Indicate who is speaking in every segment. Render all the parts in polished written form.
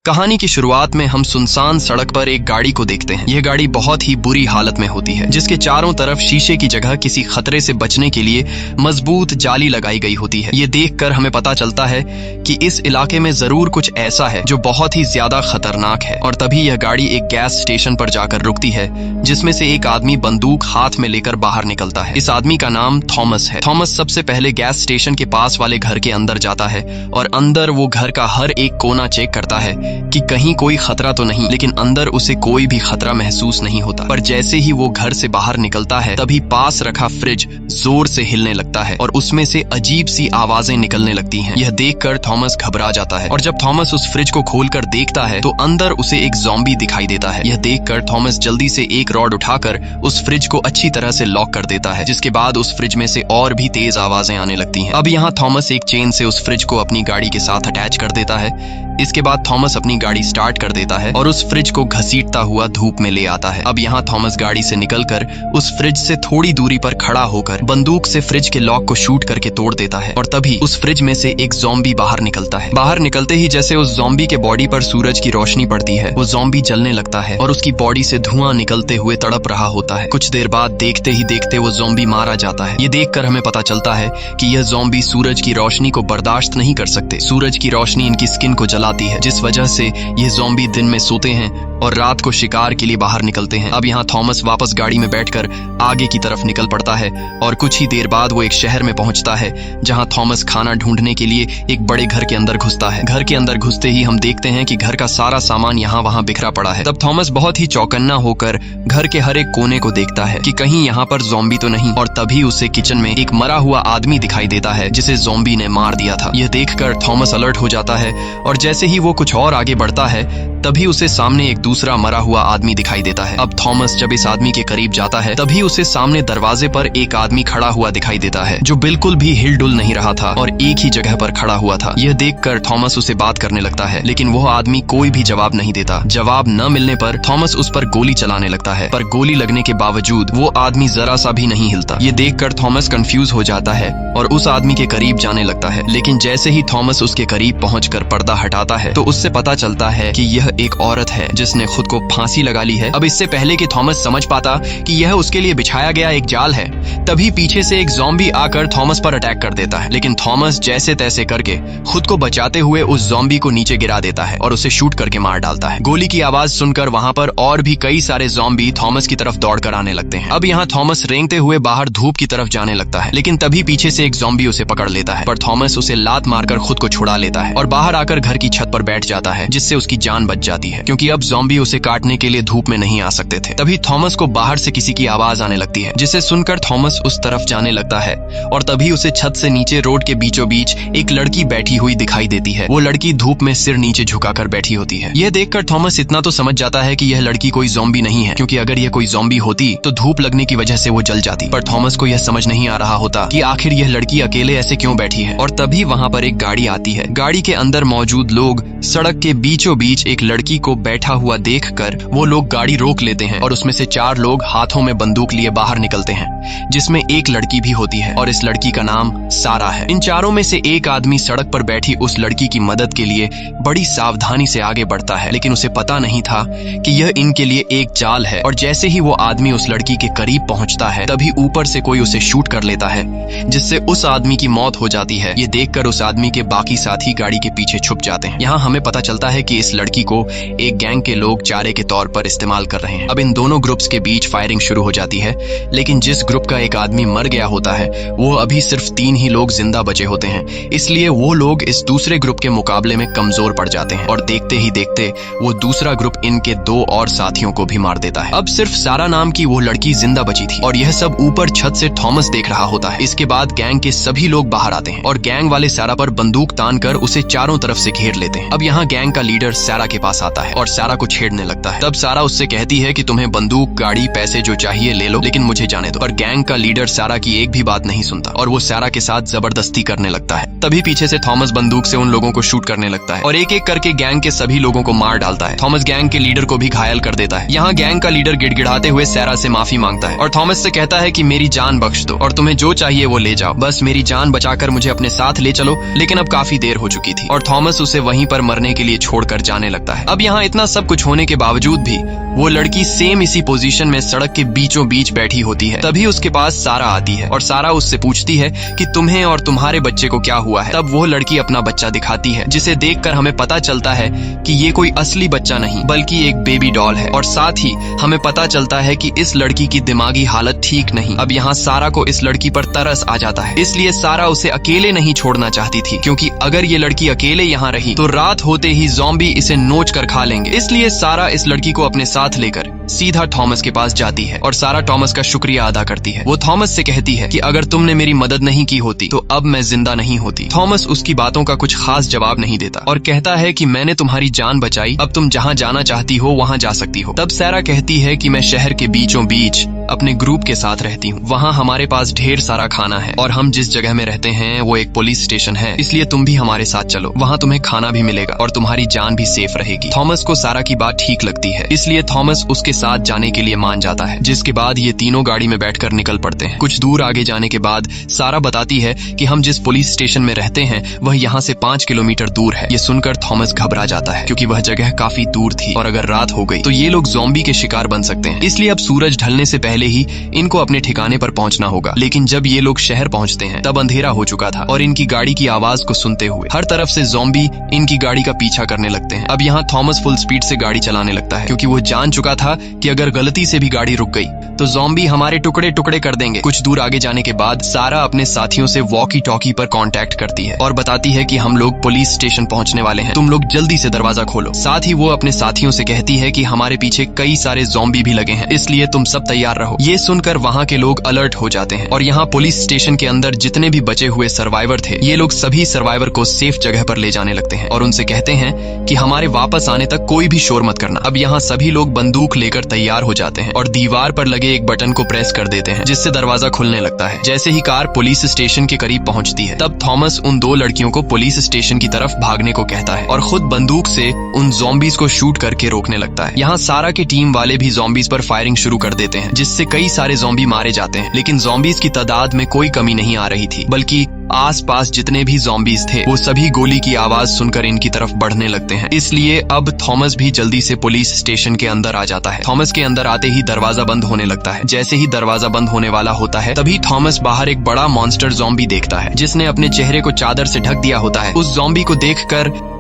Speaker 1: कहानी की शुरुआत में हम सुनसान सड़क पर एक गाड़ी को देखते हैं। यह गाड़ी बहुत ही बुरी हालत में होती है, जिसके चारों तरफ शीशे की जगह किसी खतरे से बचने के लिए मजबूत जाली लगाई गई होती है। ये देखकर हमें पता चलता है कि इस इलाके में जरूर कुछ ऐसा है जो बहुत ही ज्यादा खतरनाक है। और तभी यह गाड़ी एक गैस स्टेशन पर जाकर रुकती है, जिसमें से एक आदमी बंदूक हाथ में लेकर बाहर निकलता है। इस आदमी का नाम थॉमस है। थॉमस सबसे पहले गैस स्टेशन के पास वाले घर के अंदर जाता है और अंदर वो घर का हर एक कोना चेक करता है कि कहीं कोई खतरा तो नहीं, लेकिन अंदर उसे कोई भी खतरा महसूस नहीं होता। पर जैसे ही वो घर से बाहर निकलता है, तभी पास रखा फ्रिज जोर से हिलने लगता है और उसमें से अजीब सी आवाजें निकलने लगती हैं। यह देखकर थॉमस घबरा जाता है और जब थॉमस उस फ्रिज को खोलकर देखता है तो अंदर उसे एक ज़ॉम्बी दिखाई देता है। यह देखकर थॉमस जल्दी से एक रॉड उठाकर उस फ्रिज को अच्छी तरह से लॉक कर देता है, जिसके बाद उस फ्रिज में से और भी तेज आवाजें आने लगती हैं। अब यहाँ थॉमस एक चेन से उस फ्रिज को अपनी गाड़ी के साथ अटैच कर देता है। इसके बाद थॉमस अपनी गाड़ी स्टार्ट कर देता है और उस फ्रिज को घसीटता हुआ धूप में ले आता है। अब यहाँ थॉमस गाड़ी से निकलकर उस फ्रिज से थोड़ी दूरी पर खड़ा होकर बंदूक से फ्रिज के लॉक को शूट करके तोड़ देता है और तभी उस फ्रिज में से एक ज़ॉम्बी बाहर निकलता है। बाहर निकलते ही जैसे उस ज़ॉम्बी के बॉडी पर सूरज की रोशनी पड़ती है, वो ज़ॉम्बी जलने लगता है और उसकी बॉडी से धुआं निकलते हुए तड़प रहा होता है। कुछ देर बाद देखते ही देखते वो ज़ॉम्बी मारा जाता है। ये देखकर हमें पता चलता है कि यह ज़ॉम्बी सूरज की रोशनी को बर्दाश्त नहीं कर सकते। सूरज की रोशनी इनकी स्किन को जलाती है, जिस वजह से ये ज़ॉम्बी दिन में सोते हैं और रात को शिकार के लिए बाहर निकलते हैं। अब यहाँ थॉमस वापस गाड़ी में बैठकर आगे की तरफ निकल पड़ता है और कुछ ही देर बाद वो एक शहर में पहुंचता है, जहाँ थॉमस खाना ढूंढने के लिए एक बड़े घर के अंदर घुसता है। घर के अंदर घुसते ही हम देखते हैं कि घर का सारा सामान यहाँ वहाँ बिखरा पड़ा है। तब थॉमस बहुत ही चौकन्ना होकर घर के हर एक कोने को देखता है कि कहीं यहाँ पर ज़ॉम्बी तो नहीं, और तभी उसे किचन में एक मरा हुआ आदमी दिखाई देता है, जिसे ज़ॉम्बी ने मार दिया था। यह देखकर थॉमस अलर्ट हो जाता है और जैसे ही वो कुछ और आगे बढ़ता है, तभी उसे सामने एक दूसरा मरा हुआ आदमी दिखाई देता है। अब थॉमस जब इस आदमी के करीब जाता है, तभी उसे सामने दरवाजे पर एक आदमी खड़ा हुआ दिखाई देता है, जो बिल्कुल भी हिलडुल नहीं रहा था और एक ही जगह पर खड़ा हुआ था। यह देखकर थॉमस उसे बात करने लगता है, लेकिन वह आदमी कोई भी जवाब नहीं देता। जवाब न मिलने पर थॉमस उस पर गोली चलाने लगता है, पर गोली लगने के बावजूद वो आदमी जरा सा भी नहीं हिलता। ये देखकर थॉमस कंफ्यूज हो जाता है और उस आदमी के करीब जाने लगता है, लेकिन जैसे ही थॉमस उसके करीब पहुंचकर पर्दा हटाता है, तो उससे पता चलता है कि यह एक औरत है जिसने खुद को फांसी लगा ली है। अब इससे पहले कि थॉमस समझ पाता कि यह उसके लिए बिछाया गया एक जाल है, तभी पीछे से एक ज़ॉम्बी आकर थॉमस पर अटैक कर देता है। लेकिन थॉमस जैसे तैसे करके खुद को बचाते हुए उस ज़ॉम्बी को नीचे गिरा देता है और उसे शूट करके मार डालता है। गोली की आवाज सुनकर वहां पर और भी कई सारे ज़ॉम्बी थॉमस की तरफ दौड़कर आने लगते हैं। अब यहाँ थॉमस रेंगते हुए बाहर धूप की तरफ जाने लगता है, लेकिन तभी पीछे से एक ज़ॉम्बी उसे पकड़ लेता है, पर थॉमस उसे लात मारकर खुद को छुड़ा लेता है और बाहर आकर घर की छत पर बैठ जाता है, जिससे उसकी जान बच जाती है, क्योंकि अब ज़ॉम्बी उसे काटने के लिए धूप में नहीं आ सकते थे। तभी थॉमस को बाहर से किसी की आवाज आने लगती है, जिसे सुनकर थॉमस उस तरफ जाने लगता है और तभी उसे छत से नीचे रोड के बीचों बीच एक लड़की बैठी हुई दिखाई देती है। वो लड़की धूप में सिर नीचे झुकाकर बैठी होती है। यह देखकर थॉमस इतना तो समझ जाता है कि यह लड़की कोई ज़ॉम्बी नहीं है, क्योंकि अगर यह कोई ज़ॉम्बी होती तो धूप लगने की वजह से वो जल जाती। पर थॉमस को यह समझ नहीं आ रहा होता कि आखिर यह लड़की अकेले ऐसे क्यों बैठी है। और तभी वहां पर एक गाड़ी आती है। गाड़ी के अंदर मौजूद लोग सड़क के बीचों बीच एक लड़की को बैठा हुआ देखकर वो लोग गाड़ी रोक लेते हैं और उसमें से 4 लोग हाथों में बंदूक लिए बाहर निकलते हैं, जिसमें एक लड़की भी होती है और इस लड़की का नाम सारा है। इन चारों में से एक आदमी सड़क पर बैठी उस लड़की की मदद के लिए बड़ी सावधानी से आगे बढ़ता है, लेकिन उसे पता नहीं था कि यह इनके लिए एक जाल है। और जैसे ही वो आदमी उस लड़की के करीब पहुंचता है, तभी ऊपर से कोई उसे शूट कर लेता है, जिससे उस आदमी की मौत हो जाती है। ये देखकर उस आदमी के बाकी साथी गाड़ी के पीछे छुप जाते हैं। यहाँ हमें पता चलता है कि इस लड़की को एक गैंग के लोग चारे के तौर पर इस्तेमाल कर रहे हैं। अब इन दोनों ग्रुप्स के बीच फायरिंग शुरू हो जाती है, लेकिन जिस ग्रुप का एक आदमी मर गया होता है, वो अभी सिर्फ 3 ही लोग जिंदा बचे होते हैं, इसलिए वो लोग इस दूसरे ग्रुप के मुकाबले में कमजोर पड़ जाते हैं और देखते ही देखते वो दूसरा ग्रुप इनके 2 और साथियों को भी मार देता है। अब सिर्फ सारा नाम की वो लड़की जिंदा बची थी और यह सब ऊपर छत से थॉमस देख रहा होता है। इसके बाद गैंग के सभी लोग बाहर आते हैं और गैंग वाले सारा पर बंदूक तान कर उसे चारों तरफ से घेर लेते हैं। अब यहाँ गैंग का लीडर सारा के पास आता है और सारा को छेड़ने लगता है। तब सारा उससे कहती है कि तुम्हें बंदूक, गाड़ी, पैसे जो चाहिए ले लो, लेकिन मुझे जाने दो। पर गैंग का लीडर सारा की एक भी बात नहीं सुनता और वो सारा के साथ जबरदस्ती करने लगता है। तभी पीछे से थॉमस बंदूक से उन लोगों को शूट करने लगता है और एक एक करके गैंग के सभी लोगों को मार डालता है। थॉमस गैंग के लीडर को भी घायल कर देता है। यहाँ गैंग का लीडर गिड़गिड़ाते हुए सारा से माफी मांगता है और थॉमस से कहता है कि मेरी जान बख्श दो और तुम्हें जो चाहिए वो ले जाओ, बस मेरी जान बचाकर मुझे अपने साथ ले चलो। लेकिन अब काफी देर हो चुकी थी और थॉमस उसे वहीं पर मरने के लिए छोड़कर जाने लगता है। है। अब यहाँ इतना सब कुछ होने के बावजूद भी वो लड़की सेम इसी पोजीशन में सड़क के बीचों बीच बैठी होती है। तभी उसके पास सारा आती है और सारा उससे पूछती है कि तुम्हें और तुम्हारे बच्चे को क्या हुआ है। तब वो लड़की अपना बच्चा दिखाती है, जिसे देखकर हमें पता चलता है कि ये कोई असली बच्चा नहीं बल्कि एक बेबी डॉल है। और साथ ही हमें पता चलता है कि इस लड़की की दिमागी हालत ठीक नहीं। अब यहाँ सारा को इस लड़की पर तरस आ जाता है, इसलिए सारा उसे अकेले नहीं छोड़ना चाहती थी, क्योंकि अगर ये लड़की अकेले यहाँ रही तो रात होते ही ज़ॉम्बी इसे नोच कर खा लेंगे। इसलिए सारा इस लड़की को अपने साथ लेकर सीधा थॉमस के पास जाती है और सारा थॉमस का शुक्रिया अदा करती है। वो थॉमस से कहती है कि अगर तुमने मेरी मदद नहीं की होती तो अब मैं जिंदा नहीं होती। थॉमस उसकी बातों का कुछ खास जवाब नहीं देता और कहता है कि मैंने तुम्हारी जान बचाई, अब तुम जहाँ जाना चाहती हो वहाँ जा सकती हो। तब सारा कहती है कि मैं शहर के बीचों बीच अपने ग्रुप के साथ रहती हूँ, वहाँ हमारे पास ढेर सारा खाना है और हम जिस जगह में रहते हैं वो एक पुलिस स्टेशन है, इसलिए तुम भी हमारे साथ चलो, वहाँ तुम्हें खाना भी मिलेगा और तुम्हारी जान भी सेफ रहेगी। थॉमस को सारा की बात ठीक लगती है, इसलिए थॉमस उसके साथ जाने के लिए मान जाता है, जिसके बाद ये तीनों गाड़ी में बैठकर निकल पड़ते हैं। कुछ दूर आगे जाने के बाद सारा बताती है कि हम जिस पुलिस स्टेशन में रहते हैं वह यहाँ से 5 किलोमीटर दूर है। ये सुनकर थॉमस घबरा जाता है, क्योंकि वह जगह काफी दूर थी और अगर रात हो गई तो ये लोग ज़ॉम्बी के शिकार बन सकते हैं। इसलिए अब सूरज ढलने से पहले ही इनको अपने ठिकाने पर पहुंचना होगा। लेकिन जब ये लोग शहर पहुंचते हैं तब अंधेरा हो चुका था और इनकी गाड़ी की आवाज को सुनते हुए हर तरफ से ज़ॉम्बी इनकी गाड़ी का पीछा करने लगते हैं। अब यहाँ थॉमस फुल स्पीड से गाड़ी चलाने लगता है, क्योंकि वो जान चुका था कि अगर गलती से भी गाड़ी रुक गई तो ज़ॉम्बी हमारे टुकड़े टुकड़े कर देंगे। कुछ दूर आगे जाने के बाद सारा अपने साथियों से वॉकी टॉकी पर कांटेक्ट करती है और बताती है कि हम लोग पुलिस स्टेशन पहुंचने वाले हैं, तुम लोग जल्दी से दरवाजा खोलो। साथ ही वो अपने साथियों से कहती है कि हमारे पीछे कई सारे ज़ॉम्बी भी लगे हैं, इसलिए तुम सब तैयार रहो। ये सुनकर वहाँ के लोग अलर्ट हो जाते हैं और यहाँ पुलिस स्टेशन के अंदर जितने भी बचे हुए सर्वाइवर थे ये लोग सभी सर्वाइवर को सेफ जगह पर ले जाने लगते हैं और उनसे कहते हैं कि हमारे वापस आने तक कोई भी शोर मत करना। अब यहाँ सभी लोग बंदूक लेकर तैयार हो जाते हैं और दीवार पर लगे एक बटन को प्रेस कर देते हैं, जिससे दरवाजा खुलने लगता है। जैसे ही कार पुलिस स्टेशन के करीब पहुंचती है तब थॉमस उन दो लड़कियों को पुलिस स्टेशन की तरफ भागने को कहता है और खुद बंदूक से उन ज़ॉम्बीज को शूट करके रोकने लगता है। यहाँ सारा की टीम वाले भी ज़ॉम्बीज पर फायरिंग शुरू कर देते हैं, जिससे कई सारे ज़ॉम्बी मारे जाते हैं। लेकिन ज़ॉम्बीज की तादाद में कोई कमी नहीं आ रही थी, बल्कि आसपास जितने भी ज़ॉम्बीज थे वो सभी गोली की आवाज सुनकर इनकी तरफ बढ़ने लगते हैं। इसलिए अब थॉमस भी जल्दी से पुलिस स्टेशन के अंदर आ जाता है। थॉमस के अंदर आते ही दरवाजा बंद होने लगता है। जैसे ही दरवाजा बंद होने वाला होता है तभी थॉमस बाहर एक बड़ा मॉन्स्टर ज़ॉम्बी देखता है, जिसने अपने चेहरे को चादर से ढक दिया होता है। उस ज़ॉम्बी को देखकर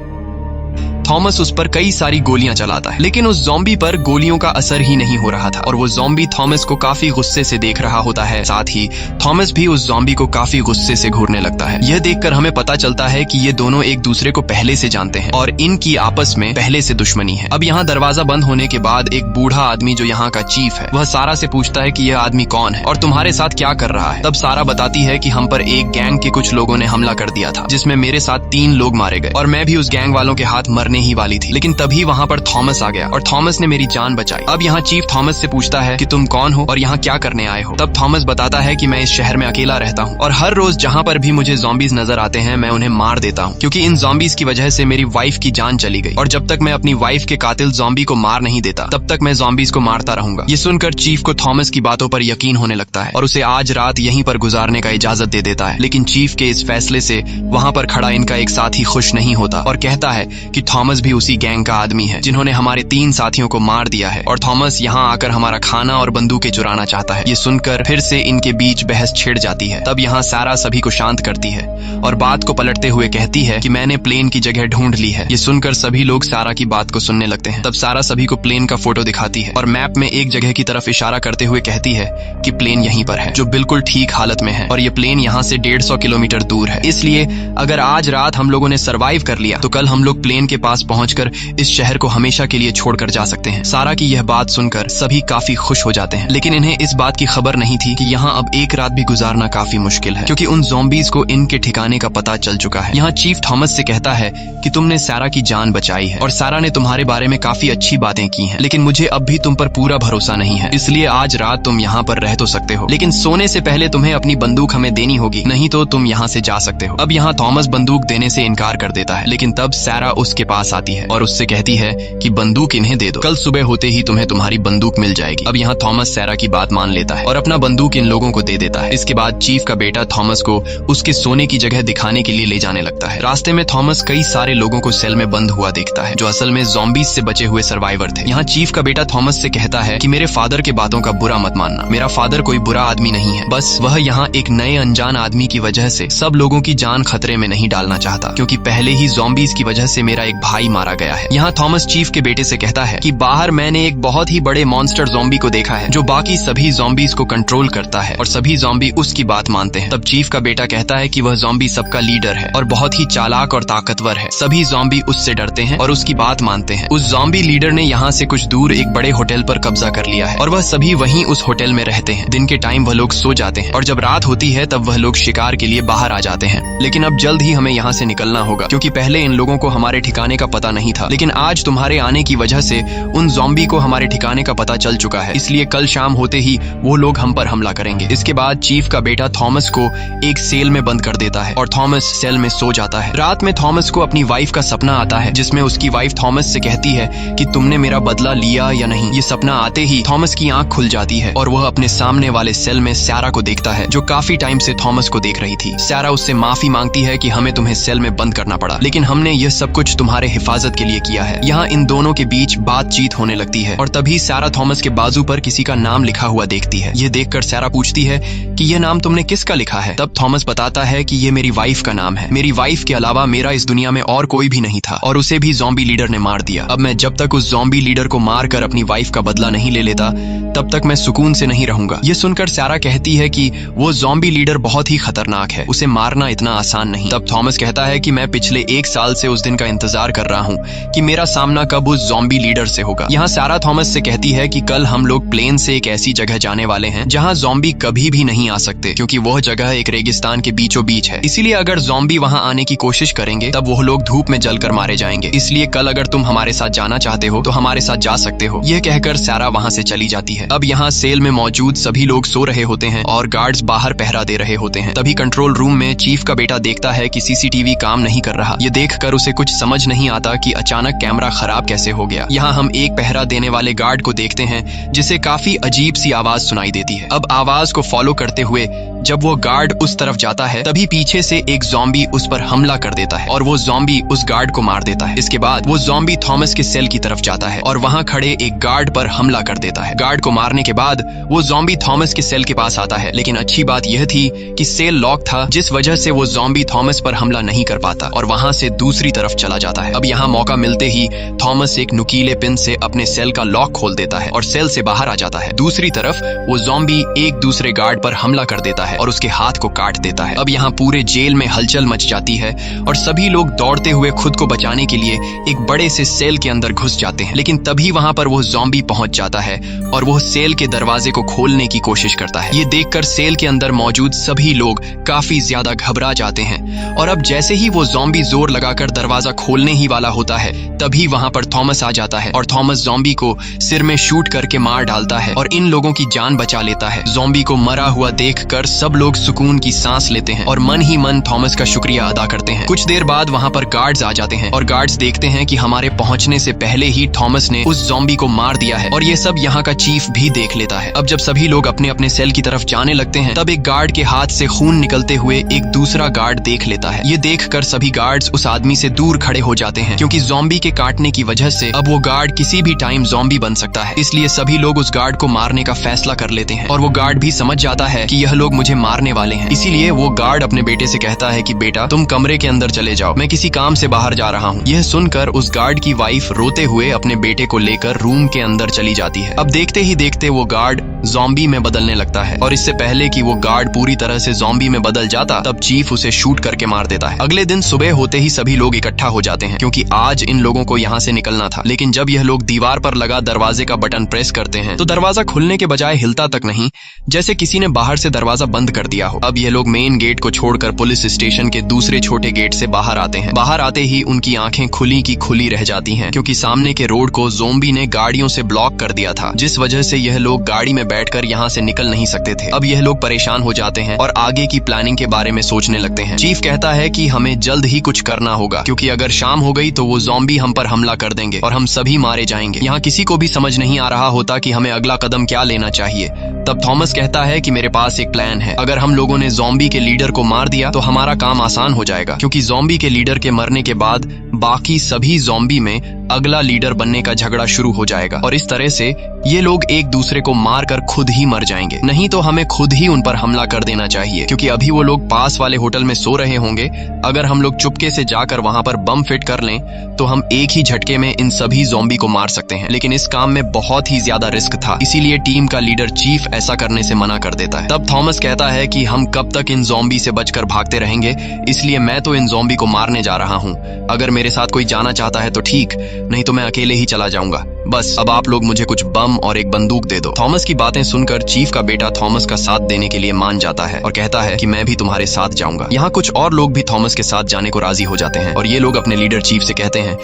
Speaker 1: थॉमस उस पर कई सारी गोलियां चलाता है, लेकिन उस ज़ॉम्बी पर गोलियों का असर ही नहीं हो रहा था और वो ज़ॉम्बी थॉमस को काफी गुस्से से देख रहा होता है। साथ ही थॉमस भी उस ज़ॉम्बी को काफी गुस्से से घूरने लगता है। यह देखकर हमें पता चलता है कि ये दोनों एक दूसरे को पहले से जानते हैं और इनकी आपस में पहले से दुश्मनी है। अब यहाँ दरवाजा बंद होने के बाद एक बूढ़ा आदमी जो यहाँ का चीफ है वह सारा से पूछता है कि यह आदमी कौन है और तुम्हारे साथ क्या कर रहा है। तब सारा बताती है कि हम पर एक गैंग के कुछ लोगों ने हमला कर दिया था, जिसमें मेरे साथ 3 लोग मारे गए और मैं भी उस गैंग वालों के हाथ मरने ही वाली थी, लेकिन तभी वहाँ पर थॉमस आ गया और थॉमस ने मेरी जान बचाई। अब यहाँ चीफ थॉमस से पूछता है कि तुम कौन हो और यहाँ क्या करने आए हो। तब थॉमस बताता है कि मैं इस शहर में अकेला रहता हूँ और हर रोज जहाँ पर भी मुझे ज़ॉम्बीज नजर आते हैं मैं उन्हें मार देता हूँ, क्योंकि इन ज़ॉम्बीज की वजह से मेरी वाइफ की जान चली गई और जब तक मैं अपनी वाइफ के कातिल ज़ॉम्बी को मार नहीं देता तब तक मैं ज़ॉम्बीज को मारता रहूंगा। ये सुनकर चीफ को थॉमस की बातों पर यकीन होने लगता है और उसे आज रात यहीं पर गुजारने का इजाजत दे देता है। लेकिन चीफ के इस फैसले से वहाँ पर खड़ा इनका एक साथी खुश नहीं होता और कहता है कि थॉमस भी उसी गैंग का आदमी है जिन्होंने हमारे 3 साथियों को मार दिया है और थॉमस यहाँ आकर हमारा खाना और बंदूकें चुराना चाहता है। ये सुनकर फिर से इनके बीच बहस छिड़ जाती है। तब यहाँ सारा सभी को शांत करती है और बात को पलटते हुए कहती है कि मैंने प्लेन की जगह ढूंढ ली है। ये सुनकर सभी लोग सारा की बात को सुनने लगते हैं। तब सारा सभी को प्लेन का फोटो दिखाती है और मैप में एक जगह की तरफ इशारा करते हुए कहती है कि प्लेन यहीं पर है, जो बिल्कुल ठीक हालत में है और ये प्लेन यहाँ से 150 किलोमीटर दूर है। इसलिए अगर आज रात हम लोगों ने सरवाइव कर लिया तो कल हम लोग प्लेन के पास पहुंचकर इस शहर को हमेशा के लिए छोड़कर जा सकते हैं। सारा की यह बात सुनकर सभी काफी खुश हो जाते हैं, लेकिन इन्हें इस बात की खबर नहीं थी कि यहाँ अब एक रात भी गुजारना काफी मुश्किल है, क्योंकि उन ज़ॉम्बीज को इनके ठिकाने का पता चल चुका है। यहाँ चीफ थॉमस से कहता है कि तुमने सारा की जान बचाई है और सारा ने तुम्हारे बारे में काफी अच्छी बातें की हैं, लेकिन मुझे अब भी तुम पर पूरा भरोसा नहीं है, इसलिए आज रात तुम यहाँ पर रह तो सकते हो, लेकिन सोने से पहले तुम्हें अपनी बंदूक हमें देनी होगी, नहीं तो तुम यहाँ से जा सकते हो। अब यहाँ थॉमस बंदूक देने से इनकार कर देता है, लेकिन तब सारा उसके पास पास आती है और उससे कहती है कि बंदूक इन्हें दे दो, कल सुबह होते ही तुम्हें तुम्हारी बंदूक मिल जाएगी। अब यहाँ थॉमस सैरा की बात मान लेता है और अपना बंदूक इन लोगों को दे देता है। इसके बाद चीफ का बेटा थॉमस को उसके सोने की जगह दिखाने के लिए ले जाने लगता है। रास्ते में थॉमस कई सारे लोगों को सेल में बंद हुआ देखता है जो असल में ज़ॉम्बीज से बचे हुए सर्वाइवर थे। यहाँ चीफ का बेटा थॉमस से कहता है कि मेरे फादर के बातों का बुरा मत मानना, मेरा फादर कोई बुरा आदमी नहीं है, बस वह यहाँ एक नए अनजान आदमी की वजह से सब लोगों की जान खतरे में नहीं डालना चाहता, क्योंकि पहले ही ज़ॉम्बीज की वजह से मेरा एक भाई मारा गया है। यहाँ थॉमस चीफ के बेटे से कहता है कि बाहर मैंने एक बहुत ही बड़े मॉन्स्टर ज़ॉम्बी को देखा है जो बाकी सभी ज़ॉम्बीज को कंट्रोल करता है और सभी ज़ॉम्बी उसकी बात मानते हैं। तब चीफ का बेटा कहता है कि वह ज़ॉम्बी सबका लीडर है और बहुत ही चालाक और ताकतवर है। सभी ज़ॉम्बी उससे डरते हैं और उसकी बात मानते हैं। उस ज़ॉम्बी लीडर ने यहाँ से कुछ दूर एक बड़े होटल पर कब्जा कर लिया है और वह सभी वहीं उस होटल में रहते हैं। दिन के टाइम वह लोग सो जाते हैं और जब रात होती है तब वह लोग शिकार के लिए बाहर आ जाते हैं। लेकिन अब जल्द ही हमें यहाँ से निकलना होगा, क्योंकि पहले इन लोगों को हमारे ठिकाने का पता नहीं था, लेकिन आज तुम्हारे आने की वजह से उन ज़ॉम्बी को हमारे ठिकाने का पता चल चुका है, इसलिए कल शाम होते ही वो लोग हम पर हमला करेंगे। इसके बाद चीफ का बेटा थॉमस को एक सेल में बंद कर देता है और थॉमस सेल में सो जाता है। रात में थॉमस को अपनी वाइफ का सपना आता है जिसमें उसकी वाइफ थॉमस से कहती है कि तुमने मेरा बदला लिया या नहीं। ये सपना आते ही थॉमस की आंख खुल जाती है और वह अपने सामने वाले सेल में सैरा को देखता है जो काफी टाइम से थॉमस को देख रही थी। सैरा उससे माफी मांगती है कि हमें तुम्हें सेल में बंद करना पड़ा, लेकिन हमने यह सब कुछ तुम्हारे हिफाजत के लिए किया है। यहाँ इन दोनों के बीच बातचीत होने लगती है और तभी सैरा थॉमस के बाजू पर किसी का नाम लिखा हुआ देखती है। यह देखकर सैरा पूछती है कि यह नाम तुमने किसका लिखा है? तब थॉमस बताता है कि यह मेरी वाइफ का नाम है। मेरी वाइफ के अलावा मेरा इस दुनिया में और कोई भी नहीं था और उसे भी ज़ॉम्बी लीडर ने मार दिया। अब मैं जब तक उस ज़ॉम्बी लीडर को मार कर अपनी वाइफ का बदला नहीं ले लेता तब तक मैं सुकून से नहीं रहूंगा। यह सुनकर सैरा कहती है कि वो ज़ॉम्बी लीडर बहुत ही खतरनाक है, उसे मारना इतना आसान नहीं। तब थॉमस कहता है कि मैं पिछले 1 साल से उस दिन का इंतजार कर रहा हूँ कि मेरा सामना कब उस ज़ॉम्बी लीडर से होगा। यहाँ सैरा थॉमस से कहती है कि कल हम लोग प्लेन से एक ऐसी जगह जाने वाले हैं जहाँ ज़ॉम्बी कभी भी नहीं आ सकते, क्योंकि वह जगह एक रेगिस्तान के बीचों बीच है। इसीलिए अगर ज़ॉम्बी वहाँ आने की कोशिश करेंगे तब वो लोग धूप में जलकर मारे जाएंगे। इसलिए कल अगर तुम हमारे साथ जाना चाहते हो तो हमारे साथ जा सकते हो। यह कहकर सैरा वहाँ से चली जाती है। अब यहाँ सेल में मौजूद सभी लोग सो रहे होते हैं और गार्ड्स बाहर पहरा दे रहे होते हैं। तभी कंट्रोल रूम में चीफ का बेटा देखता है कि सीसीटीवी काम नहीं कर रहा। ये देखकर उसे कुछ समझ नहीं आता कि अचानक कैमरा खराब कैसे हो गया। यहाँ हम एक पहरा देने वाले गार्ड को देखते हैं जिसे काफी अजीब सी आवाज सुनाई देती है। अब आवाज को फॉलो करते हुए जब वो गार्ड उस तरफ जाता है तभी पीछे से एक ज़ॉम्बी उस पर हमला कर देता है और वो ज़ॉम्बी उस गार्ड को मार देता है। इसके बाद वो ज़ॉम्बी थॉमस के सेल की तरफ जाता है और वहां खड़े एक गार्ड पर हमला कर देता है। गार्ड को मारने के बाद वो ज़ॉम्बी थॉमस के सेल के पास आता है, लेकिन अच्छी बात यह थी कि सेल लॉक था, जिस वजह से वो ज़ॉम्बी थॉमस पर हमला नहीं कर पाता और वहां से दूसरी तरफ चला जाता है। अब यहाँ मौका मिलते ही थॉमस एक नुकीले पिन से अपने सेल का लॉक खोल देता है और सेल से बाहर आ जाता है। दूसरी तरफ वो ज़ॉम्बी एक दूसरे गार्ड पर हमला कर देता है और उसके हाथ को काट देता है। अब यहाँ पूरे जेल में हलचल मच जाती है और सभी लोग दौड़ते हुए खुद को बचाने के लिए एक बड़े से सेल के अंदर घुस जाते हैं, लेकिन तभी वहां पर वो ज़ॉम्बी पहुंच जाता है और वो सेल के दरवाजे को खोलने की कोशिश करता है। ये देखकर सेल के अंदर मौजूद सभी लोग काफी ज्यादा घबरा जाते हैं और अब जैसे ही वो ज़ॉम्बी जोर लगाकर दरवाजा खोलने ही वाला होता है तभी वहां पर थॉमस आ जाता है और थॉमस ज़ॉम्बी को सिर में शूट करके मार डालता है और इन लोगों की जान बचा लेता है। ज़ॉम्बी को मरा हुआ देखकर सब लोग सुकून की सांस लेते हैं और मन ही मन थॉमस का शुक्रिया अदा करते हैं। कुछ देर बाद वहां पर गार्ड्स आ जाते हैं और गार्ड्स देखते हैं कि हमारे पहुंचने से पहले ही थॉमस ने उस ज़ॉम्बी को मार दिया है और ये सब यहाँ का चीफ भी देख लेता है। अब जब सभी लोग अपने अपने सेल की तरफ जाने लगते हैं तब एक गार्ड के हाथ से खून निकलते हुए एक दूसरा गार्ड देख लेता है। ये देखकर सभी गार्ड्स उस आदमी से दूर खड़े हो जाते हैं, क्योंकि ज़ॉम्बी के काटने की वजह से अब वो गार्ड किसी भी टाइम ज़ॉम्बी बन सकता है। इसलिए सभी लोग उस गार्ड को मारने का फैसला कर लेते हैं और वो गार्ड भी समझ जाता है कि यह लोग मुझे मारने वाले हैं। इसीलिए वो गार्ड अपने बेटे से कहता है कि बेटा तुम कमरे के अंदर चले जाओ, मैं किसी काम से बाहर जा रहा हूँ। यह सुनकर उस गार्ड की वाइफ रोते हुए अपने बेटे को लेकर रूम के अंदर चली जाती है। अब देखते ही देखते वो गार्ड ज़ॉम्बी में बदलने लगता है और इससे पहले कि वो गार्ड पूरी तरह से ज़ॉम्बी में बदल जाता तब चीफ उसे शूट करके मार देता है। अगले दिन सुबह होते ही सभी लोग इकट्ठा हो जाते हैं, क्योंकि आज इन लोगों को यहाँ से निकलना था। लेकिन जब यह लोग दीवार पर लगा दरवाजे का बटन प्रेस करते हैं तो दरवाजा खुलने के बजाय हिलता तक नहीं, जैसे किसी ने बाहर से दरवाजा बंद कर दिया हो। अब यह लोग मेन गेट को छोड़कर पुलिस स्टेशन के दूसरे छोटे गेट से बाहर आते हैं। बाहर आते ही उनकी आंखें खुली की खुली रह जाती हैं, क्योंकि सामने के रोड को ज़ॉम्बी ने गाड़ियों से ब्लॉक कर दिया था, जिस वजह से यह लोग गाड़ी में में बैठकर यहाँ से निकल नहीं सकते थे। अब यह लोग परेशान हो जाते हैं और आगे की प्लानिंग के बारे में सोचने लगते हैं। चीफ कहता है कि हमें जल्द ही कुछ करना होगा, क्योंकि अगर शाम हो गई तो वो ज़ॉम्बी हम पर हमला कर देंगे और हम सभी मारे जाएंगे। यहाँ किसी को भी समझ नहीं आ रहा होता कि हमें अगला कदम क्या लेना चाहिए। तब थॉमस कहता है कि मेरे पास एक प्लान है। अगर हम लोगों ने ज़ॉम्बी के लीडर को मार दिया तो हमारा काम आसान हो जाएगा, क्योंकि ज़ॉम्बी के लीडर के मरने के बाद बाकी सभी ज़ॉम्बी में अगला लीडर बनने का झगड़ा शुरू हो जाएगा और इस तरह से ये लोग एक दूसरे को मारकर खुद ही मर जाएंगे। नहीं तो हमें खुद ही उन पर हमला कर देना चाहिए, क्योंकि अभी वो लोग पास वाले होटल में सो रहे होंगे। अगर हम लोग चुपके से जाकर वहां पर बम फिट कर लें तो हम एक ही झटके में इन सभी ज़ॉम्बी को मार सकते हैं। लेकिन इस काम में बहुत ही ज्यादा रिस्क था, इसीलिए टीम का लीडर चीफ ऐसा करने से मना कर देता है। तब थॉमस कहता है कि हम कब तक इन ज़ॉम्बी से बचकर भागते रहेंगे, इसलिए मैं तो इन ज़ॉम्बी को मारने जा रहा हूँ। अगर मेरे साथ कोई जाना चाहता है तो ठीक, नहीं तो मैं अकेले ही चला जाऊंगा। बस अब आप लोग मुझे कुछ बम और एक बंदूक दे दो। थॉमस की बातें सुनकर चीफ का बेटा थॉमस का साथ देने के लिए मान जाता है और कहता है कि मैं भी तुम्हारे साथ जाऊंगा। यहाँ कुछ और लोग भी थॉमस के साथ जाने को राजी हो जाते हैं और ये लोग अपने लीडर चीफ से कहते हैं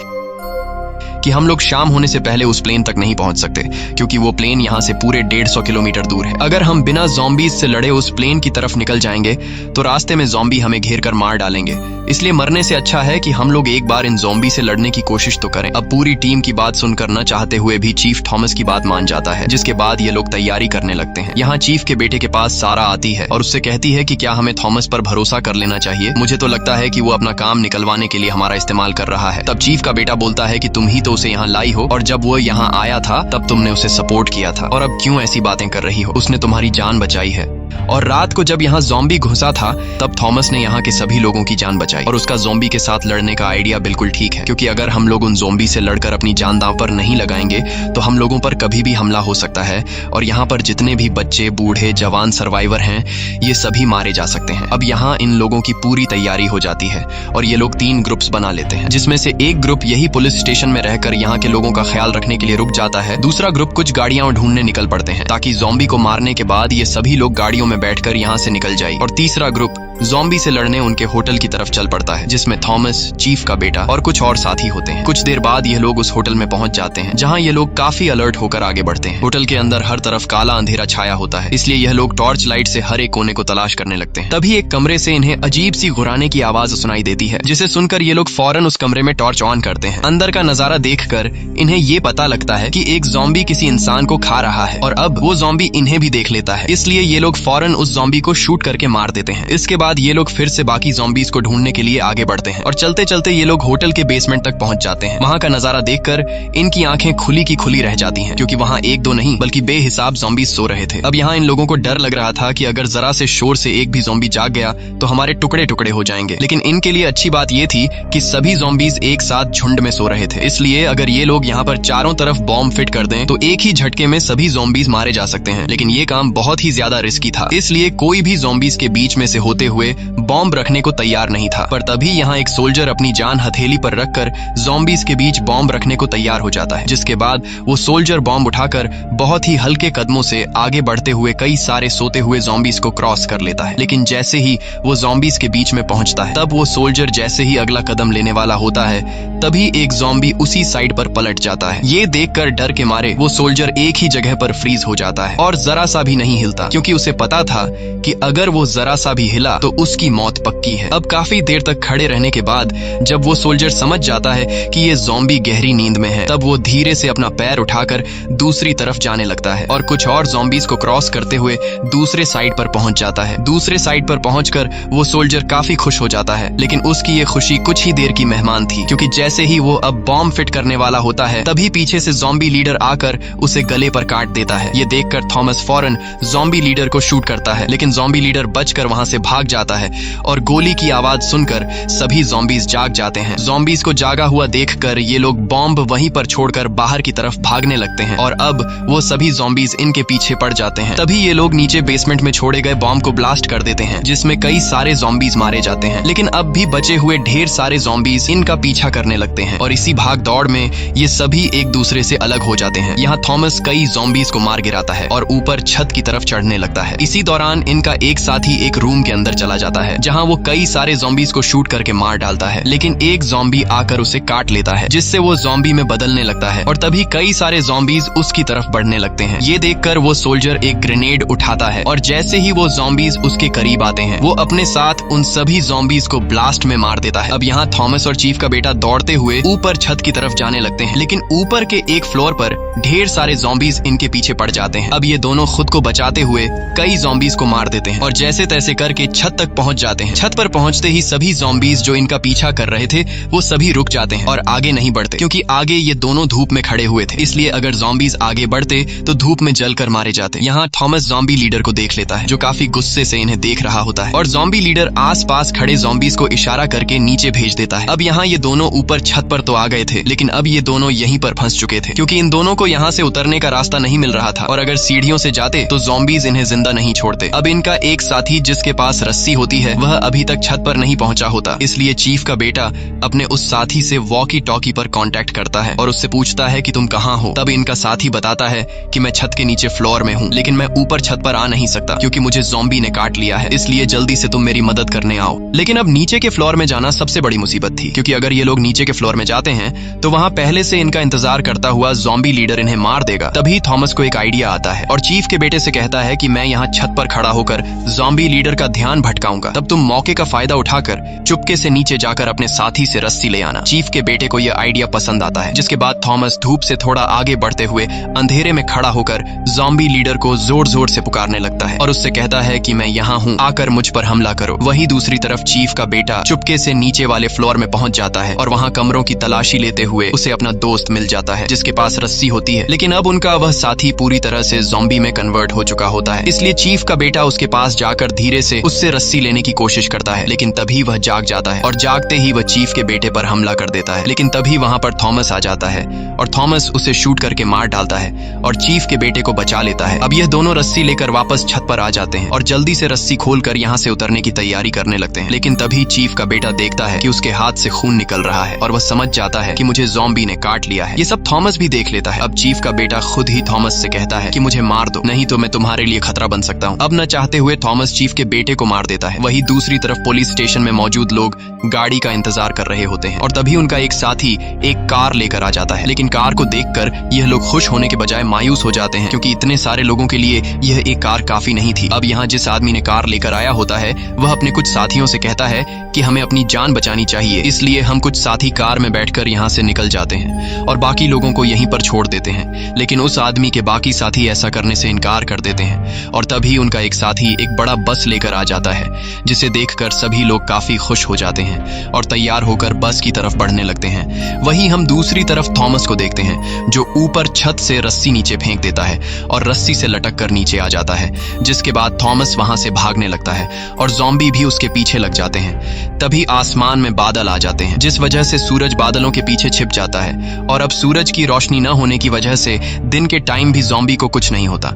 Speaker 1: कि हम लोग शाम होने से पहले उस प्लेन तक नहीं पहुंच सकते, क्योंकि वो प्लेन यहाँ से पूरे 150 किलोमीटर दूर है। अगर हम बिना ज़ॉम्बीज से लड़े उस प्लेन की तरफ निकल जाएंगे तो रास्ते में ज़ॉम्बी हमें घेर कर मार डालेंगे। इसलिए मरने से अच्छा है कि हम लोग एक बार इन ज़ॉम्बी से लड़ने की कोशिश तो करें। अब पूरी टीम की बात सुनकर न चाहते हुए भी चीफ थॉमस की बात मान जाता है, जिसके बाद ये लोग तैयारी करने लगते हैं। यहाँ चीफ के बेटे के पास सारा आती है और उससे कहती है कि क्या हमें थॉमस पर भरोसा कर लेना चाहिए। मुझे तो लगता है कि वो अपना काम निकलवाने के लिए हमारा इस्तेमाल कर रहा है। तब चीफ का बेटा बोलता है कि तुम ही तो उसे यहाँ लाई हो, और जब वो यहाँ आया था तब तुमने उसे सपोर्ट किया था, और अब क्यों ऐसी बातें कर रही हो? उसने तुम्हारी जान बचाई है। और रात को जब यहाँ ज़ॉम्बी घुसा था तब थॉमस ने यहाँ के सभी लोगों की जान बचाई। और उसका ज़ॉम्बी के साथ लड़ने का आइडिया बिल्कुल ठीक है, क्योंकि अगर हम लोग उन ज़ॉम्बी से लड़कर अपनी जान दांव पर नहीं लगाएंगे तो हम लोगों पर कभी भी हमला हो सकता है और यहाँ पर जितने भी बच्चे, बूढ़े, जवान सर्वाइवर हैं ये सभी मारे जा सकते हैं। अब यहाँ इन लोगों की पूरी तैयारी हो जाती है और ये लोग 3 ग्रुप्स बना लेते हैं, जिसमें से एक ग्रुप यही पुलिस स्टेशन में रहकर यहाँ के लोगों का ख्याल रखने के लिए रुक जाता है। दूसरा ग्रुप कुछ गाड़ियां ढूंढने निकल पड़ते हैं ताकि ज़ॉम्बी को मारने के बाद ये सभी लोग गाड़ियों में बैठकर यहाँ से निकल जाए। और तीसरा ग्रुप ज़ॉम्बी से लड़ने उनके होटल की तरफ चल पड़ता है, जिसमें थॉमस, चीफ का बेटा और कुछ और साथी होते हैं। कुछ देर बाद ये लोग उस होटल में पहुंच जाते हैं, जहां ये लोग काफी अलर्ट होकर आगे बढ़ते हैं। होटल के अंदर हर तरफ काला अंधेरा छाया होता है, इसलिए यह लोग टॉर्च लाइट से हर एक कोने को तलाश करने लगते हैं। तभी एक कमरे से इन्हें अजीब सी गुर्राने की आवाज सुनाई देती है, जिसे सुनकर ये लोग फौरन उस कमरे में टॉर्च ऑन करते हैं। अंदर का नजारा देखकर इन्हें ये पता लगता है कि एक ज़ॉम्बी किसी इंसान को खा रहा है और अब वो ज़ॉम्बी इन्हें भी देख लेता है, इसलिए ये लोग फौरन उस ज़ॉम्बी को शूट करके मार देते हैं। इसके बाद ये लोग फिर से बाकी ज़ॉम्बीज को ढूंढने के लिए आगे बढ़ते हैं और चलते चलते ये लोग होटल के बेसमेंट तक पहुंच जाते हैं। वहां का नजारा देखकर इनकी आंखें खुली की खुली रह जाती हैं, क्योंकि वहां एक दो नहीं बल्कि बेहिसाब ज़ॉम्बीज सो रहे थे। अब यहाँ इन लोगों को डर लग रहा था कि अगर जरा से शोर से एक भी ज़ॉम्बी जाग गया तो हमारे टुकड़े टुकड़े हो जाएंगे। लेकिन इनके लिए अच्छी बात यह थी कि सभी ज़ॉम्बीज एक साथ झुंड में सो रहे थे, इसलिए अगर ये लोग यहाँ पर चारों तरफ बॉम्ब फिट कर दें तो एक ही झटके में सभी ज़ॉम्बीज मारे जा सकते हैं। लेकिन ये काम बहुत ही ज्यादा रिस्की था, इसलिए कोई भी ज़ॉम्बीज के बीच में से होते हुए बॉम्ब रखने को तैयार नहीं था। पर तभी यहाँ एक सोल्जर अपनी जान हथेली पर रखकर ज़ॉम्बीज के बीच बॉम्ब रखने को तैयार हो जाता है, जिसके बाद वो सोल्जर बॉम्ब उठाकर बहुत ही हल्के कदमों से आगे बढ़ते हुए कई सारे सोते हुए ज़ॉम्बीज को क्रॉस कर लेता है। लेकिन जैसे ही वो ज़ॉम्बीज के बीच में पहुंचता है, तब वो सोल्जर जैसे ही अगला कदम लेने वाला होता है तभी एक ज़ॉम्बी उसी साइड पर पलट जाता है। ये देखकर डर के मारे वो सोल्जर एक ही जगह पर फ्रीज हो जाता है और जरा सा भी नहीं हिलता, क्योंकि उसे पता था कि अगर वो जरा सा भी हिला तो उसकी मौत पक्की है। अब काफी देर तक खड़े रहने के बाद जब वो सोल्जर समझ जाता है कि ये ज़ॉम्बी गहरी नींद में है, तब वो धीरे से अपना पैर उठाकर दूसरी तरफ जाने लगता है और कुछ और ज़ॉम्बीज को क्रॉस करते हुए दूसरे साइड पर पहुंच जाता है। दूसरे साइड पर पहुंचकर वो सोल्जर काफी खुश हो जाता है, लेकिन उसकी ये खुशी कुछ ही देर की मेहमान थी, क्योंकि जैसे ही वो अब बॉम्ब फिट करने वाला होता है तभी पीछे से ज़ॉम्बी लीडर आकर उसे गले पर काट देता है। ये देखकर थॉमस फौरन ज़ॉम्बी लीडर को शूट करता है, लेकिन ज़ॉम्बी लीडर बचकर वहां से भाग जाता है और गोली की आवाज सुनकर सभी ज़ॉम्बीज जाग जाते हैं। ज़ॉम्बीज को जागा हुआ देखकर ये लोग बॉम्ब वहीं पर छोड़कर बाहर की तरफ भागने लगते हैं और अब वो सभी ज़ॉम्बीज इनके पीछे पड़ जाते हैं। तभी ये लोग नीचे बेसमेंट में छोड़े गए बॉम्ब को ब्लास्ट कर देते हैं, जिसमें कई सारे ज़ॉम्बीज मारे जाते हैं। लेकिन अब भी बचे हुए ढेर सारे ज़ॉम्बीज इनका पीछा करने लगते हैं और इसी भाग दौड़ में ये सभी एक दूसरे से अलग हो जाते हैं। यहाँ थॉमस कई ज़ॉम्बीज को मार गिराता है और ऊपर छत की तरफ चढ़ने लगता है। इसी दौरान इनका एक साथी एक रूम के अंदर चला जाता है, जहाँ वो कई सारे ज़ॉम्बीज को शूट करके मार डालता है। लेकिन एक ज़ॉम्बी आकर उसे काट लेता है, जिससे वो ज़ॉम्बी में बदलने लगता है और तभी कई सारे ज़ॉम्बीज उसकी तरफ बढ़ने लगते हैं। ये देखकर वो सोल्जर एक ग्रेनेड उठाता है और जैसे ही वो ज़ॉम्बीज उसके करीब आते हैं, वो अपने साथ उन सभी ज़ॉम्बीज को ब्लास्ट में मार देता है। अब यहाँ थॉमस और चीफ का बेटा दौड़ते हुए ऊपर छत की तरफ जाने लगते हैं, लेकिन ऊपर के एक फ्लोर पर ढेर सारे ज़ॉम्बीज इनके पीछे पड़ जाते हैं। अब ये दोनों खुद को बचाते हुए कई ज़ॉम्बीज को मार देते हैं और जैसे तैसे करके छत तक पहुंच जाते हैं। छत पर पहुंचते ही सभी ज़ॉम्बीज जो इनका पीछा कर रहे थे वो सभी रुक जाते हैं और आगे नहीं बढ़ते, क्योंकि आगे ये दोनों धूप में खड़े हुए थे। इसलिए अगर ज़ॉम्बीज आगे बढ़ते तो धूप में जलकर मारे जाते। यहाँ थॉमस ज़ॉम्बी लीडर को देख लेता है, जो काफी गुस्से से इन्हें देख रहा होता है और ज़ॉम्बी लीडर आसपास खड़े ज़ॉम्बीज को इशारा करके नीचे भेज देता है। अब यहाँ ये दोनों ऊपर छत पर तो आ गए थे, लेकिन अब ये दोनों यहीं पर फंस चुके थे, क्योंकि इन दोनों को यहाँ से उतरने का रास्ता नहीं मिल रहा था और अगर सीढ़ियों से जाते तो ज़ॉम्बीज इन्हें जिंदा नहीं छोड़ते। अब इनका एक साथी जिसके पास रस्सी होती है वह अभी तक छत पर नहीं पहुंचा होता, इसलिए चीफ का बेटा अपने उस साथी से वॉकी टॉकी पर कांटेक्ट करता है और उससे पूछता है कि तुम कहाँ हो। तब इनका साथी बताता है कि मैं छत के नीचे फ्लोर में हूँ, लेकिन मैं ऊपर छत पर आ नहीं सकता क्योंकि मुझे ज़ॉम्बी ने काट लिया है, इसलिए जल्दी से तुम मेरी मदद करने आओ। लेकिन अब नीचे के फ्लोर में जाना सबसे बड़ी मुसीबत थी, क्योंकि अगर ये लोग नीचे के फ्लोर में जाते हैं तो वहाँ पहले से इनका इंतजार करता हुआ ज़ॉम्बी लीडर इन्हें मार देगा। तभी थॉमस को एक आइडिया आता है और चीफ के बेटे से कहता है कि मैं यहाँ छत पर खड़ा होकर ज़ॉम्बी लीडर का ध्यान भटकाऊंगा, तब तुम मौके का फायदा उठाकर चुपके से नीचे जाकर अपने साथी से रस्सी ले आना। चीफ के बेटे को यह आइडिया पसंद आता है, जिसके बाद थॉमस धूप से थोड़ा आगे बढ़ते हुए अंधेरे में खड़ा होकर ज़ॉम्बी लीडर को जोर जोर से पुकारने लगता है और उससे कहता है कि मैं यहाँ हूँ, आकर मुझ पर हमला करो। वहीं दूसरी तरफ चीफ का बेटा चुपके से नीचे वाले फ्लोर में पहुंच जाता है और वहाँ कमरों की तलाशी लेते हुए उसे अपना दोस्त मिल जाता है, जिसके पास रस्सी होती है, लेकिन अब उनका वह साथी पूरी तरह से ज़ॉम्बी में कन्वर्ट हो चुका होता है। इसलिए चीफ का बेटा उसके पास जाकर धीरे से उससे रस्सी लेने की कोशिश करता है, लेकिन तभी वह जाग जाता है और जागते ही वह चीफ के बेटे पर हमला कर देता है। लेकिन तभी वहां पर थॉमस आ जाता है और थॉमस उसे शूट करके मार डालता है और चीफ के बेटे को बचा लेता है। अब यह दोनों रस्सी लेकर वापस छत पर आ जाते हैं और जल्दी से रस्सी खोलकर यहाँ से उतरने की तैयारी करने लगते हैं। लेकिन तभी चीफ का बेटा देखता है कि उसके हाथ से खून निकल रहा है और वह समझ जाता है कि मुझे ज़ॉम्बी ने काट लिया है। ये सब थॉमस भी देख लेता है। अब चीफ का बेटा खुद ही थॉमस से कहता है कि मुझे मार दो, नहीं तो मैं तुम्हारे लिए खतरा बन सकता हूँ। अब न चाहते हुए थॉमस चीफ के बेटे को मार देता है। वहीं दूसरी तरफ पुलिस स्टेशन में मौजूद लोग गाड़ी का इंतजार कर रहे होते हैं और तभी उनका एक साथी एक कार लेकर आ जाता है। लेकिन कार को देखकर यह लोग खुश होने के बजाय मायूस हो जाते हैं, क्योंकि इतने सारे लोगों के लिए यह एक कार काफी नहीं थी। अब यहाँ जिस आदमी ने कार लेकर आया होता है वह अपने कुछ साथियों से कहता है कि हमें अपनी जान बचानी चाहिए, इसलिए हम कुछ साथी कार में बैठकर यहाँ से निकल जाते हैं और बाकी लोगों को यहीं पर छोड़ देते हैं। लेकिन उस आदमी के बाकी साथी ऐसा करने से इनकार कर देते हैं और तभी उनका एक साथी एक बड़ा बस लेकर आ जाता है, जिसे देखकर सभी लोग काफी खुश हो जाते हैं और तैयार होकर बस की तरफ बढ़ने लगते हैं। वहीं हम दूसरी तरफ थॉमस को देखते हैं, जो ऊपर छत से रस्सी नीचे फेंक देता है और रस्सी से लटक कर नीचे आ जाता है, जिसके बाद थॉमस वहां से भागने लगता है और ज़ॉम्बी भी उसके पीछे लग जाते हैं। तभी आसमान में बादल आ जाते हैं, जिस वजह से सूरज बादलों के पीछे छिप जाता है और अब सूरज की रोशनी न होने की वजह से दिन के टाइम भी ज़ॉम्बी को कुछ नहीं होता।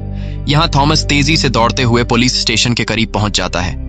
Speaker 1: यहाँ थॉमस तेजी से दौड़ते हुए पुलिस स्टेशन के करीब पहुंच जाता है।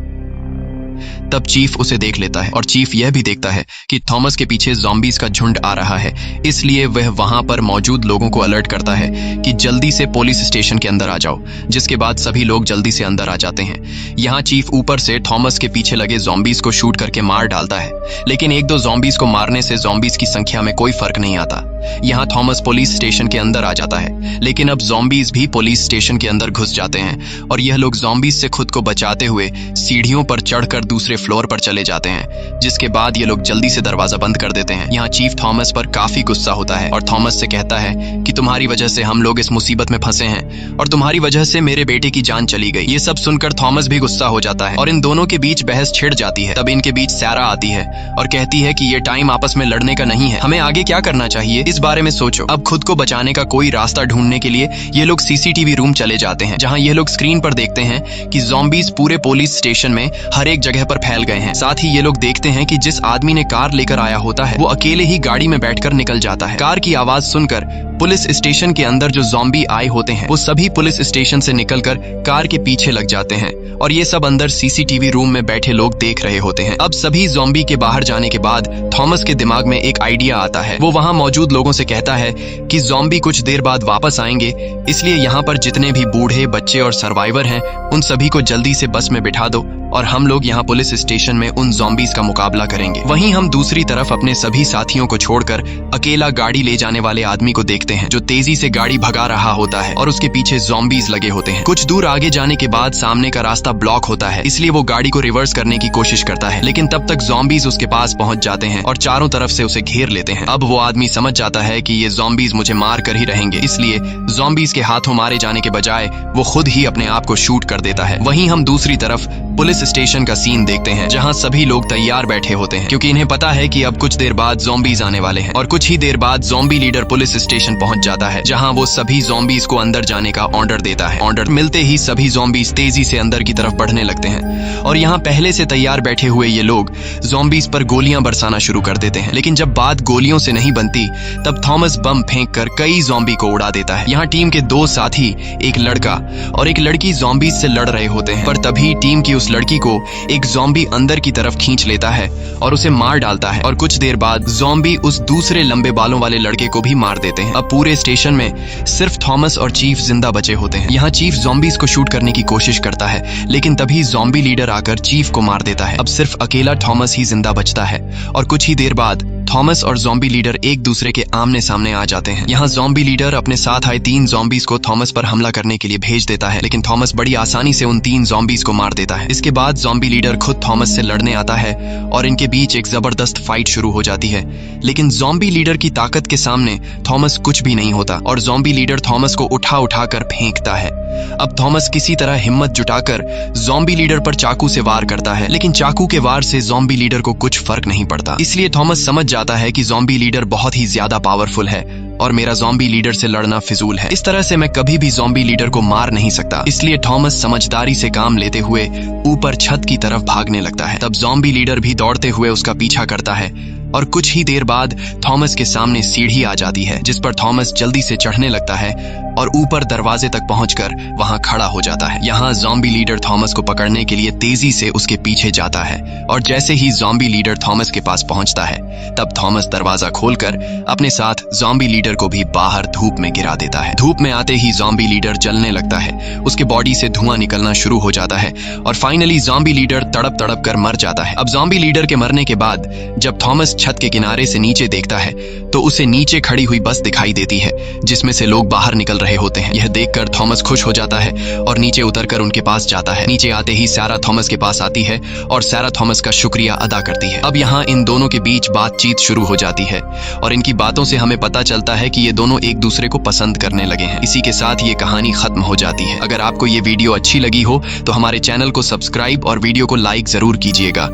Speaker 1: तब चीफ उसे देख लेता है और चीफ यह भी देखता है कि थॉमस के पीछे ज़ॉम्बीज का झुंड आ रहा है, इसलिए वह वहां पर मौजूद लोगों को अलर्ट करता है कि जल्दी से पुलिस स्टेशन के अंदर आ जाओ, जिसके बाद सभी लोग जल्दी से अंदर आ जाते हैं। यहाँ चीफ ऊपर से थॉमस के पीछे लगे ज़ॉम्बीज को शूट करके मार डालता है, लेकिन एक दो ज़ॉम्बीज को मारने से ज़ॉम्बीज की संख्या में कोई फर्क नहीं आता। यहाँ थॉमस पुलिस स्टेशन के अंदर आ जाता है, लेकिन अब ज़ॉम्बीज भी पुलिस स्टेशन के अंदर घुस जाते हैं और यह लोग ज़ॉम्बीज से खुद को बचाते हुए सीढ़ियों पर चढ़कर दूसरे फ्लोर पर चले जाते हैं, जिसके बाद ये लोग जल्दी से दरवाजा बंद कर देते हैं। यहाँ चीफ थॉमस पर काफी गुस्सा होता है और थॉमस से कहता है कि तुम्हारी वजह से हम लोग इस मुसीबत में फंसे हैं और तुम्हारी वजह से मेरे बेटे की जान चली गई। ये सब सुनकर थॉमस भी गुस्सा हो जाता है और इन दोनों के बीच बहस छिड़ जाती है। तब इनके बीच सैरा आती है और कहती है कि ये टाइम आपस में लड़ने का नहीं है, हमें आगे क्या करना चाहिए इस बारे में सोचो। अब खुद को बचाने का कोई रास्ता ढूंढने के लिए ये लोग सीसीटीवी रूम चले जाते हैं, जहाँ ये लोग स्क्रीन पर देखते हैं कि ज़ॉम्बीज पूरे पुलिस स्टेशन में हर एक जगह पर फैल गए हैं। साथ ही ये लोग देखते हैं कि जिस आदमी ने कार लेकर आया होता है वो अकेले ही गाड़ी में बैठकर निकल जाता है। कार की आवाज सुनकर पुलिस स्टेशन के अंदर जो ज़ॉम्बी आए होते हैं वो सभी पुलिस स्टेशन से निकलकर कार के पीछे लग जाते हैं और ये सब अंदर सीसीटीवी रूम में बैठे लोग देख रहे होते हैं। अब सभी ज़ॉम्बी के बाहर जाने के बाद थॉमस के दिमाग में एक आइडिया आता है। वो वहां मौजूद लोगों से कहता है कि ज़ॉम्बी कुछ देर बाद वापस आएंगे, इसलिए यहाँ पर जितने भी बूढ़े, बच्चे और सर्वाइवर हैं उन सभी को जल्दी से बस में बिठा दो और हम लोग यहाँ पुलिस स्टेशन में उन ज़ॉम्बीज का मुकाबला करेंगे। वहीं हम दूसरी तरफ अपने सभी साथियों को छोड़कर अकेला गाड़ी ले जाने वाले आदमी को देखते हैं जो तेजी से गाड़ी भगा रहा होता है और उसके पीछे ज़ॉम्बीज लगे होते हैं। कुछ दूर आगे जाने के बाद सामने का रास्ता ब्लॉक होता है, इसलिए वो गाड़ी को रिवर्स करने की कोशिश करता है, लेकिन तब तक ज़ॉम्बीज उसके पास पहुंच जाते हैं और चारों तरफ से उसे घेर लेते हैं। अब वो आदमी समझ जाता है कि ये ज़ॉम्बीज मुझे मार कर ही रहेंगे, इसलिए ज़ॉम्बीज के हाथों मारे जाने के बजाय वो खुद ही अपने आप को शूट कर देता है। वहीं हम दूसरी तरफ पुलिस स्टेशन का सीन देखते हैं जहां सभी लोग तैयार बैठे होते हैं क्योंकि इन्हें पता है कि अब कुछ देर बाद ज़ॉम्बीज आने वाले हैं। और कुछ ही देर बाद ज़ॉम्बी लीडर पुलिस स्टेशन पहुंच जाता है जहां वो सभी ज़ॉम्बीज को अंदर जाने का ऑर्डर देता है। ऑर्डर मिलते ही सभी ज़ॉम्बीज तेजी से अंदर की तरफ बढ़ने लगते हैं और यहाँ पहले से तैयार बैठे हुए ये लोग ज़ॉम्बीज पर गोलियां बरसाना शुरू कर देते हैं। लेकिन जब बात गोलियों से नहीं बनती तब थॉमस बम फेंक कर कई ज़ॉम्बी को उड़ा देता है। यहाँ टीम के दो साथी, एक लड़का और एक लड़की ज़ॉम्बीज से लड़ रहे होते हैं, पर तभी टीम की उस लड़की को एक ज़ॉम्बी अंदर की तरफ खींच लेता है और उसे मार डालता है और कुछ देर बाद ज़ॉम्बी उस दूसरे लंबे बालों वाले लड़के को भी मार देते हैं। अब पूरे स्टेशन में सिर्फ थॉमस और चीफ जिंदा बचे होते हैं। यहाँ चीफ ज़ॉम्बीज को शूट करने की कोशिश करता है, लेकिन तभी ज़ॉम्बी लीडर आकर चीफ को मार देता है। अब सिर्फ अकेला थॉमस ही जिंदा बचता है और कुछ ही देर बाद थॉमस और ज़ॉम्बी लीडर एक दूसरे के आमने सामने आ जाते हैं। यहाँ ज़ॉम्बी लीडर अपने साथ आए 3 ज़ॉम्बीज को थॉमस पर हमला करने के लिए भेज देता है, लेकिन थॉमस बड़ी आसानी से उन 3 ज़ॉम्बीज को मार देता है। इसके बाद ज़ॉम्बी लीडर खुद थॉमस से लड़ने आता है और इनके बीच एक जबरदस्त फाइट शुरू हो जाती है, लेकिन ज़ॉम्बी लीडर की ताकत के सामने थॉमस कुछ भी नहीं होता और ज़ॉम्बी लीडर थॉमस को उठा कर फेंकता है। अब थॉमस किसी तरह हिम्मत जुटाकर ज़ॉम्बी लीडर पर चाकू से वार करता है, लेकिन चाकू के वार से ज़ॉम्बी लीडर को कुछ फर्क नहीं पड़ता। इसलिए थॉमस समझ जाता है कि ज़ॉम्बी लीडर बहुत ही ज्यादा पावरफुल है और मेरा ज़ॉम्बी लीडर से लड़ना फिजूल है। इस तरह से मैं कभी भी ज़ॉम्बी लीडर को मार नहीं सकता। इसलिए थॉमस समझदारी से काम लेते हुए ऊपर छत की तरफ भागने लगता है। तब ज़ॉम्बी लीडर भी दौड़ते हुए उसका पीछा करता है और कुछ ही देर बाद थॉमस के सामने सीढ़ी आ जाती है जिस पर थॉमस जल्दी से चढ़ने लगता है और ऊपर दरवाजे तक पहुंचकर वहां खड़ा हो जाता है। यहाँ ज़ॉम्बी लीडर थॉमस को पकड़ने के लिए तेजी से उसके पीछे जाता है और जैसे ही ज़ॉम्बी लीडर थॉमस के पास पहुंचता है तब थॉमस दरवाजा खोलकर अपने साथ ज़ॉम्बी लीडर को भी बाहर धूप में गिरा देता है। धूप में आते ही ज़ॉम्बी लीडर जलने लगता है, उसके बॉडी से धुआं निकलना शुरू हो जाता है और फाइनली ज़ॉम्बी लीडर तड़प कर मर जाता है। अब ज़ॉम्बी लीडर के मरने के बाद जब थॉमस छत के किनारे से नीचे देखता है तो उसे नीचे खड़ी हुई बस दिखाई देती है जिसमें से लोग बाहर निकल रहे होते हैं। यह देखकर थॉमस खुश हो जाता है और नीचे उतरकर उनके पास जाता है। नीचे आते ही सारा थॉमस के पास आती है और सारा थॉमस का शुक्रिया अदा करती है। अब यहाँ इन दोनों के बीच बातचीत शुरू हो जाती है और इनकी बातों से हमें पता चलता है कि ये दोनों एक दूसरे को पसंद करने लगे हैं। इसी के साथ ये कहानी खत्म हो जाती है। अगर आपको ये वीडियो अच्छी लगी हो तो हमारे चैनल को सब्सक्राइब और वीडियो को लाइक जरूर कीजिएगा।